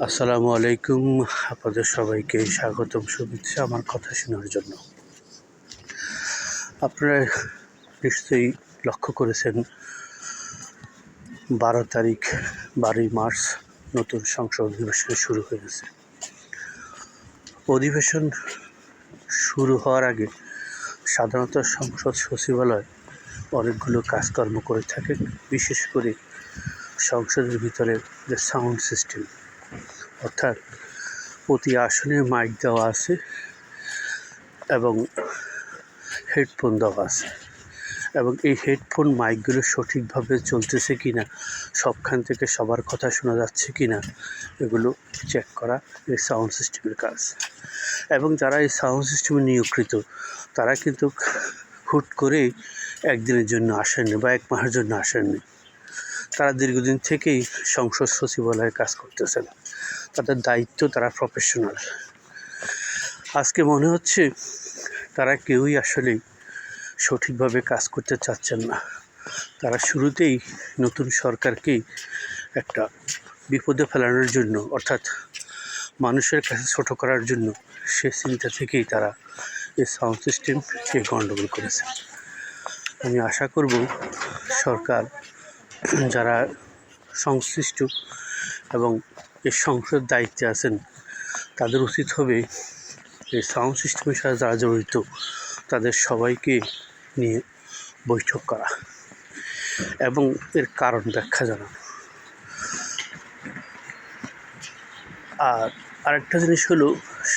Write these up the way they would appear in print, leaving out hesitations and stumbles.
আসসালামু আলাইকুম। আপনাদের সবাইকে স্বাগতম, শুভেচ্ছা আমার কথা শোনার জন্য। আপনারা নিশ্চয়ই লক্ষ্য করেছেন 12 মার্চ নতুন সংসদ অধিবেশন শুরু হয়েছে। অধিবেশন শুরু হওয়ার আগে সাধারণত সংসদ সচিবালয় অনেকগুলো কাজকর্ম করে থাকেন, বিশেষ করে সংসদের ভিতরে যে সাউন্ড সিস্টেম, অর্থাৎ প্রতি আসনে মাইক দেওয়া আছে এবং হেডফোন দেওয়া আছে, এবং এই হেডফোন মাইকগুলো সঠিকভাবে চলতেছে কি না, সবখান থেকে সবার কথা শোনা যাচ্ছে কি না, এগুলো চেক করা এই সাউন্ড সিস্টেমের কাজ। এবং যারা এই সাউন্ড সিস্টেমে নিয়োগকৃত তারা কিন্তু হুট করেই একদিনের জন্য আসেননি বা 1 মাসের জন্য আসেননি। তারা দীর্ঘদিন থেকেই সংসদ সচিবালয়ে কাজ করতেছেন, তাদের দায়িত্ব, তারা প্রফেশনাল। আজকে মনে হচ্ছে তারা কেউই আসলেই সঠিকভাবে কাজ করতে চাচ্ছেন না। তারা শুরুতেই নতুন সরকারকেই একটা বিপদে ফেলানোর জন্য, অর্থাৎ মানুষের কাছে ছোট করার জন্য, সে চিন্তা থেকেই তারা এই সাউন্ড সিস্টেমকে গণ্ডগোল করেছে। আমি আশা করব সরকার, যারা সংশ্লিষ্ট এবং এই সংসদ দায়িত্বে আছেন, তাদের উচিত হবে এই সাউন্ড সিস্টেমের সাথে যারা জড়িত তাদের সবাইকে নিয়ে বৈঠক করা এবং এর কারণ ব্যাখ্যা জানানো। আর আরেকটা জিনিস হলো,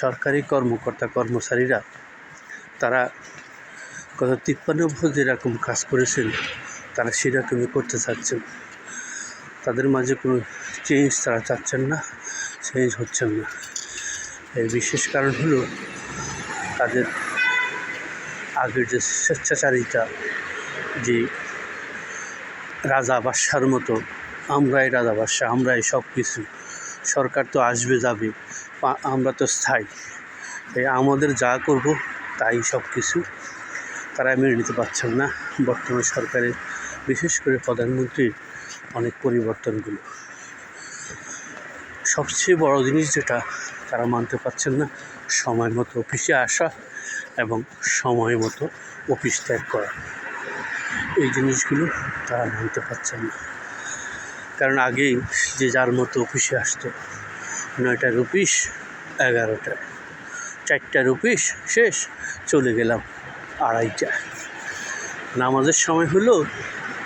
সরকারি কর্মচারীরা তারা গত 53 বছর যেরকম কাজ করেছেন তারা সেরকমই করতে চাচ্ছেন। তাদের মাঝে কোনো চেঞ্জ তারা চাচ্ছেন না, চেঞ্জ হচ্ছেন না। এর বিশেষ কারণ হলো তাদের আগের যে স্বেচ্ছাচারিতা, যে রাজা বাদশার মতো, আমরাই রাজা বাদশা, আমরাই সব কিছু, সরকার তো আসবে যাবে, আমরা তো স্থায়ী, তাই আমাদের যা করব তাই সব কিছু, তারা মেনে নিতে পারছেন না বর্তমান সরকারের, বিশেষ করে প্রধানমন্ত্রীর অনেক পরিবর্তনগুলো। সবচেয়ে বড় জিনিস যেটা তারা মানতে পারছেন না, সময় মতো অফিসে আসা এবং সময় মতো অফিস ত্যাগ করা। এই জিনিসগুলো তারা মানতে পারছেন না। কারণ আগেই যে যার মতো অফিসে আসতো, 9টার অফিস 11টায়, 4টার অফিস শেষ, চলে গেলাম 2:30টায়। নামাজের সময় হলো,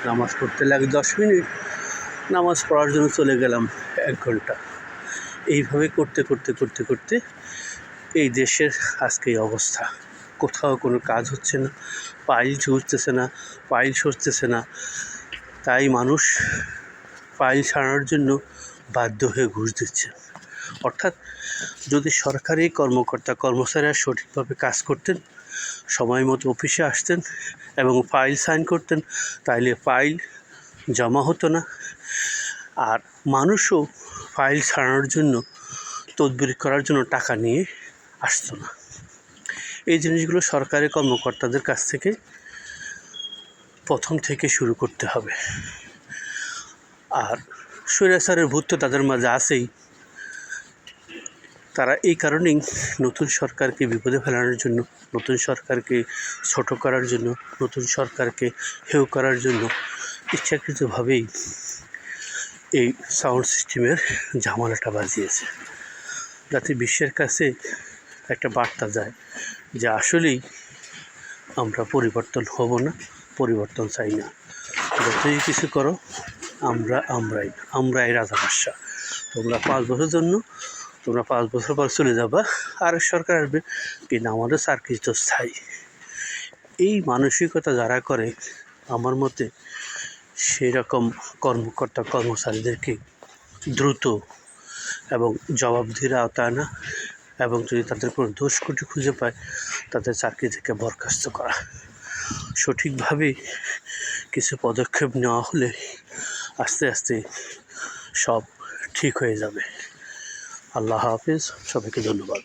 নামাজ পড়তে লাগে 10 মিনিট, নামাজ পড়ার জন্য চলে গেলাম 1 ঘন্টা। এইভাবে করতে করতে করতে করতে এই দেশের আজকে এই অবস্থা। কোথাও কোনো কাজ হচ্ছে না, ফাইল ছুটতেছে না, ফাইল সরতেছে না। তাই মানুষ ফাইল সারানোর জন্য বাধ্য হয়ে ঘুষ দিচ্ছে। অর্থাৎ যদি সরকারি কর্মচারীরা সঠিকভাবে কাজ করতেন, সময় মতো অফিসে আসতেন এবং ফাইল সাইন করতেন, তাইলে ফাইল জমা হতো না, আর মানুষও ফাইল সারানোর জন্য, তদবির করার জন্য টাকা নিয়ে আসতো না। এই জিনিসগুলো সরকারি কর্মকর্তাদের কাছ থেকে প্রথম থেকে শুরু করতে হবে। আর স্বৈরাচারের ভূত তো তাদের মাঝে আছেই। তারা এই কারণেই নতুন সরকারকে বিপদে ফেলানোর জন্য, নতুন সরকারকে ছোট করার জন্য, নতুন সরকারকে হেয় করার জন্য ইচ্ছাকৃতভাবেই এই সাউন্ড সিস্টেমের ঝামেলাটা বাজিয়েছে, যাতে বিশ্বের কাছে একটা বার্তা যায় যে আসলেই আমরা পরিবর্তন হব না, পরিবর্তন চাই না। যতই কিছু করো, আমরাই রাজা বাদশা। তোমরা 5 বছরের জন্য, তোমরা 5 বছর পর চলে যাবা, আর সরকার আসবে, কিন্তু আমাদের চাকরি তো স্থায়ী। এই মানসিকতা যারা করে, আমার মতে সেই রকম কর্মচারীদেরকে দ্রুত এবং জবাবদিহির আওতায় আনা, এবং যদি তাদের কোনো দোষ ত্রুটি খুঁজে পায় তাদের চাকরি থেকে বরখাস্ত করা। সঠিকভাবে কিছু পদক্ষেপ নেওয়া হলে আস্তে আস্তে সব ঠিক হয়ে যাবে। আল্লাহ হাফেজ, সবাইকে ধন্যবাদ।